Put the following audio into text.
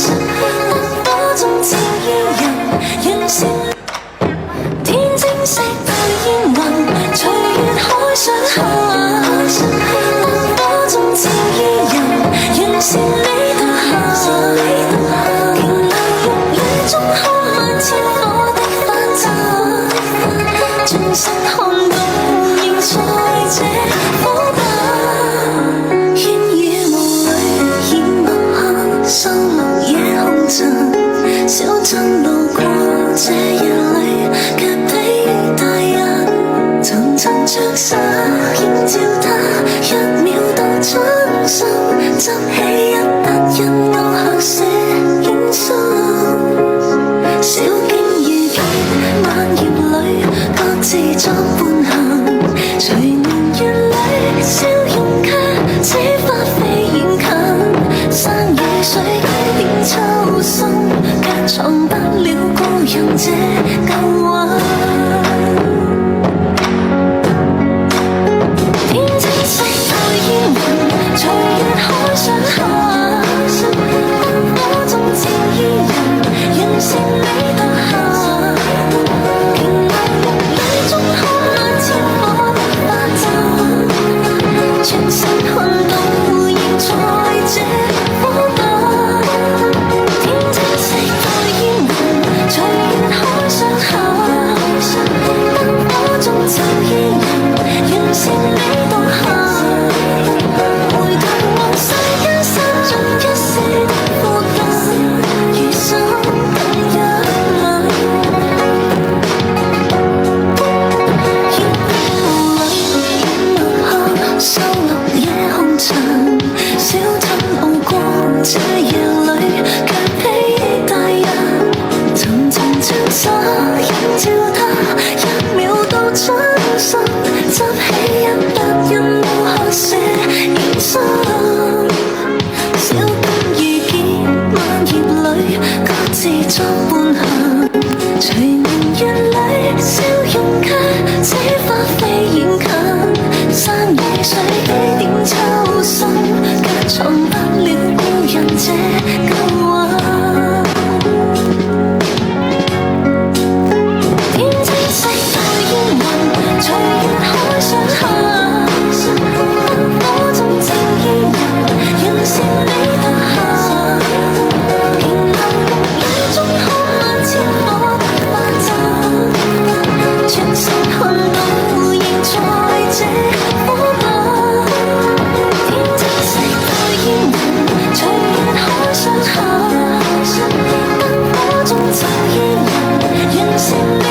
火中照耀人，人性天清晰對煙雲，隨月海上下。火中照耀人，人是你獨下。瓊樓玉宇中看萬千火的翻炸，盡身看到仍在這火把。煙雨霧裏掩墨客，收錄夜紅塵。小鎮路過這夜裏，卻披大人，層層着灑映照他，一秒到盡心，執起一筆印到黑色煙心。小徑遇見萬葉裏，各自作伴行，隨年月裏笑容卻似花飛遠近，山與水幾點秋深，卻藏不了故人這舊魂。天清晰對煙雲，隨月海上下。火中照依人，人是你獨下。瓊樓玉宇中看萬千火的花綻，全身看到仍在這火把。天清晰對煙雲，隨月海上下。火中照依人，人是你獨下。回頭望世間散盡一些的苦根，餘生更一吻。煙霧裏掩墨客，收錄夜紅塵。小鎮路過這夜裏，卻披大人，層層着灑映照他，一秒到盡心，執起一筆印到黑色煙心。小徑遇見萬葉裏，各自作伴行，隨年月裏笑容卻似花飛遠近，山與水幾點秋深，卻藏不了故人這舊魂。天清晰對煙雲，隨月海上下。火中照依人，人是你獨下。瓊樓玉宇中看萬千火的花綻，全身看到仍在這火把。天清晰對煙雲，隨月海上下。火中照依人，人是你